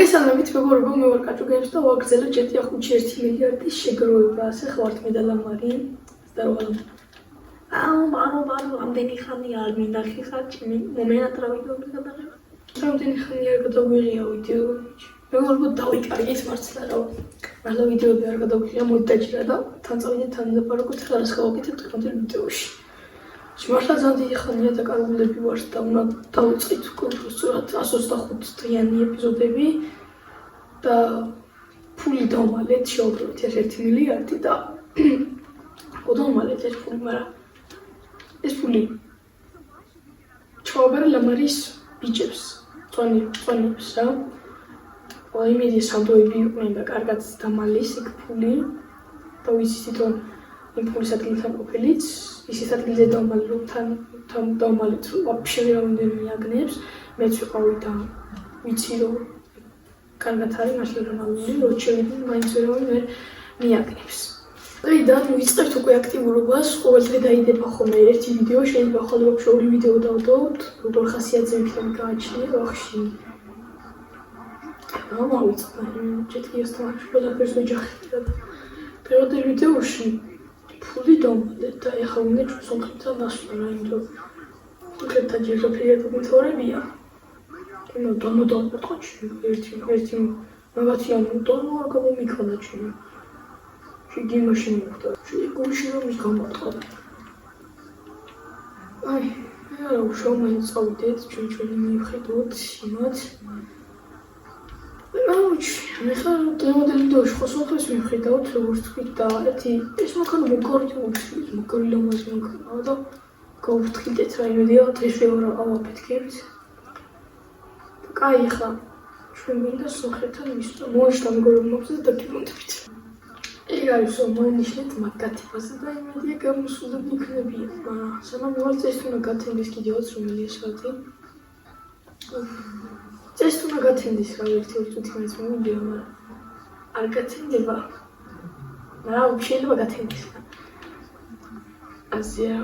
მოგესალმებით მეგობრებო, მე ვარ კაჭუ გეიმს და ვაგრძელებ GTA 5-ში 1 მილიარდის შეგროვება, ასე ხარ მედალამარი. Здорово. Ამდენი ხანი არ მინახი ხაჭი, მომენად რა ვიდეოები გადაღებ. Ამდენი ხანი არ გადავიღია ვიდეოები. მეგობრებო, დავიკარგეთ მართლა რა. მართლა ვიდეოები არ გადავიღია, მოდი დაჭირა და თან წავიდეთ თან დაპარაკოთ, ხა რას გავაკეთებთ კონტენტ ვიდეოში. მართლა ძალიან დიდი ხანია დაკარგულები ვარ და უნდა დავიწყით კონკრეტულად 125 დღიანი ეპიზოდები და ფული დავმალეთ, შევდროთ 1 მილიარდი და დავმალეთ ეს ფული, მაგრამ ეს ფული ჩავაბარე ლამარის ბიჭებს, წონებს რა. იმედი სამდოები იყვნენ და კარგად დამალეს იქ ფული და ვიცით რომ იმ ფულის ადგილთან ყოფილიც ისეთ ადგილზე დავმალე რომ თან დავმალეთ რომ ვაფშე ვერავინ მიაგნებს მეც ვიყავი და ვიცი რომ კარგად არის მართლა ნორმალური რომ შევიდნენ მაინც ვერავინ ვერ მიაგნებს დღეიდან ვიწყებთ უკვე აქტიურობას ყოველდღე დაიდება ხოლმე ერთი ვიდეო შეიძლება ხოლმე ვაფშე 2 ვიდეო დავდოთ როგორ ხასიათზე ვიქნები გააჩნია ვახში მოვიწყდა GTA-სთან ყველაფერს ვეჯახებია და პირველ ვიდეოში ფული დავმალე და ეხლა უნდა ჩვენ სამხრეთთან ნასვლა რა იმიტომ კონკრეტად ჯერჯერობით მითორებია იმო დავმოტყოჩი ერთი მაგათიან დონო არ გამომიქონა ჩვენ შეგიმოში მოხდა შეგულში რომ მიგამოტყო აი რა უშავმენ წავიდეთ ჩვენი მივხედოთ იმათ მე ხარ დემოდელი დოში ხო სოფლს მივხედავთ როგორც თქვით და ერთი ეს მაქანა მოგორი ლამაზი მაქანა და გავფრთხილდეთ რა იმედია დღეს ვერ ავაფეთქებთ კაი ხა ჩვენ მინდა სოფლთან მისვლა მოიშთა მეგობრებმობზე და გიმონდებით ეგ არის რომ მოინიშნეთ მაგათიფაზე და იმედია გამოსულები იქნებიან მაგრამ სანამ ვარ წეს უნდა გათენდეს კიდევაც რომელია საათი წეს უნდა გათენდეს რა ერთი წუთი მაინც მომიდია მაგრამ არ გათენდება რა შეიძლება გათენდეს აზია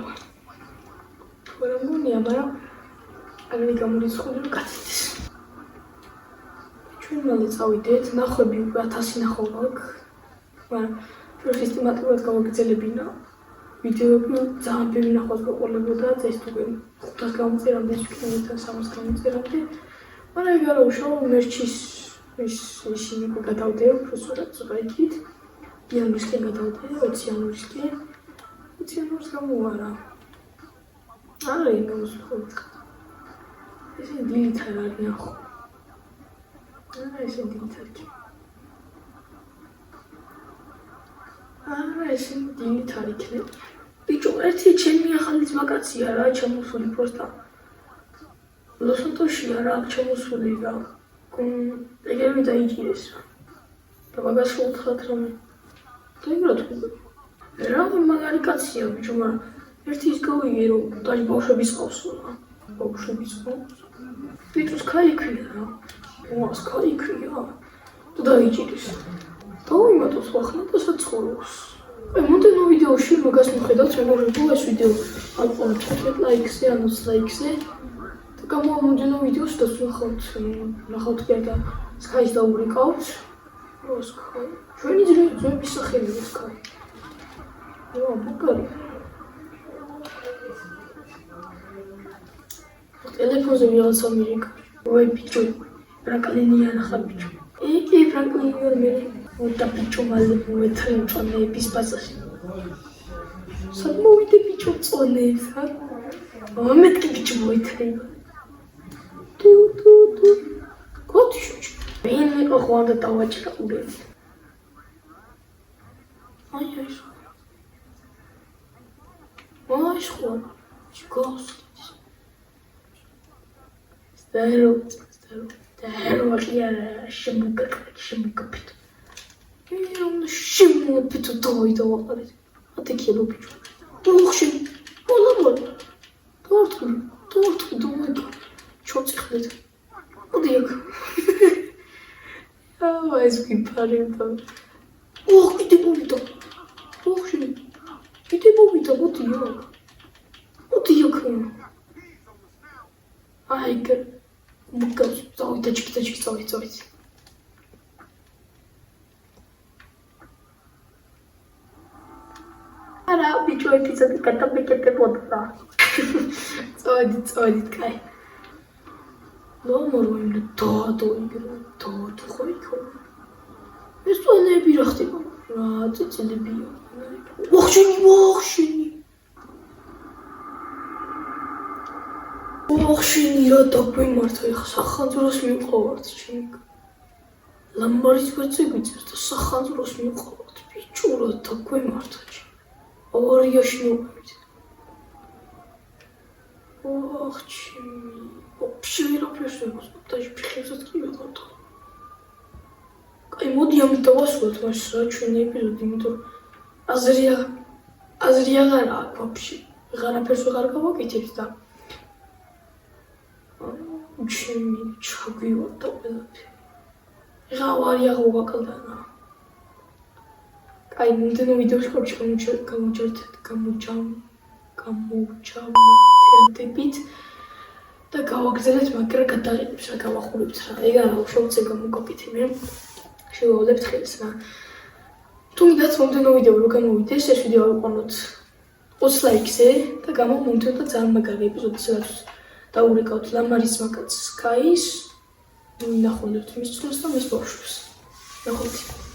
რა მგონია მაგრამ აგრე გამორიცხული რომ გათენდეს ჩვენ მალე წავიდეთ ნახვები უკვე 1000 ნახვა აქვს მაგრამ რომ სისტემატურად გავაგრძელებინა ვიდეოები ძალიან ბევრი ნახვას გაყოლებოდა წეს უკვე 500 გამოწერამდე ვიქნებით და 300 გამოწერამდე მაგრამ ეგ არა უშავო მერჩის ისინი გადავდე უბრალოდ ზღაით იანვრისკენ გადავდე 20 იანვრისკენ გამოვარა არა იმოსხოთ ისინი დილითარ არიან ხო არა ისინი დილითარ კი არა ისინი დილითარ იქნებ ბიჭო ერთი ჩემი ახალი ძმაკაცია რა ჩამოსული პროსტა ლოს-ანტოშია რა ჩამოსული რა ეგრევე დაიჭირეს და მაგას უთხრათ რომ დაიგროთ რა მაგარი კაცია ბიჭო მაგრამ ერთი ის გავიგე რომ დაი ბავშვების ყავსო რა ბავშვების ყავს ბიჭოს ქაიქვია რა მას ქაიქვია და დაიჭირეს დავიმატოს ახლა და საცხოვროს აი მომდენო ვიდეოში მაგას მიხედავთ მეგობრებო ეს ვიდეო ან 15 ლაიქზე ან 20 ლაიქზე გამომდენო ვიდეოს და ნახავთ კიდე სკაის დაუბრიკავთ სკაი ჩვენი ძმების სახელია სკაი რა ბუკარი ტელეფონზე ვიღაცა მირეკა ვაი ბიჭო ფრანკლინია ნახა ბიჭო იგი ფრანკლინია მე და ბიჭო მალე მოეთრენ წონების ბაზარში სად მოვიდე ბიჭო წონებს რა მეთქი ბიჭო მოეთრენ Tu. Kotiş. Benim o anda tavaçla uğradı. Ay. Ay şu. Çıkos. Staro. Ya şımbuka pit. Şımbuka pit doydu vallahi. Hadi ki bu pit. Dur şimdi. Olamaz. Dur. ჩოწიხდეთ. მოდი აქ. ეს გიფარებდა. კიდე მოვიდა. კიდე მოვიდა, მოდი აქ. აი, მოგავს, წავიდე. არა, ბიჭო, ეპიზოდი გადამეკეთებოდა. წოდით, კაი. ლომოროიმ დადო ხო იქო. ეს წონები რა ხდება? რა წელებია. ვახშენი. ვახშენი რა დაგვიმართა ეხა სახანძროს მივყავართ ჩემი. ლამბარის გვერდზე გვიწევს და სახანძროს მივყავართ. ბიჭო რა დაგვიმართა ჩემი. ავარიაში მოვიდეთ. ვახშენი. вообще ვერაფერს ვერ მოსწონდა, ფეხებსაც კი ვეღარ. აი მოდი ამით დავასრულოთ მას რა ჩვენი ეპიზოდი, იმიტომ რომ აზრი აღარა აქვს вообще. ვეღარაფერს ვეღარ გავაკეთებთ და ჩემი ჩაგვივარდა ყველაფერი. ეხლა ავარი აღუგაკლდა რა. აი მომდენო ვიდეოში გამოჩავდებით და გავაგზავნეთ, მაგრამ გადაიღებს რა გავახურებთ რა. ეგ არა უშუალოდ გამოგაკეთებია. შევავლებთ ხელს რა. თუნდაც მომდენო ვიდეო რო გამოვიდეს, ეს ვიდეო ავიყვანოთ 20 ლაიქზე და გამომონდოდა ძალიან მაგარი ეპიზოდი, სადაც დაურეკავთ ლამარის მაკაც სკაის. ნახოთ მის ცნობს და მის ბავშვებს. ნახოთ.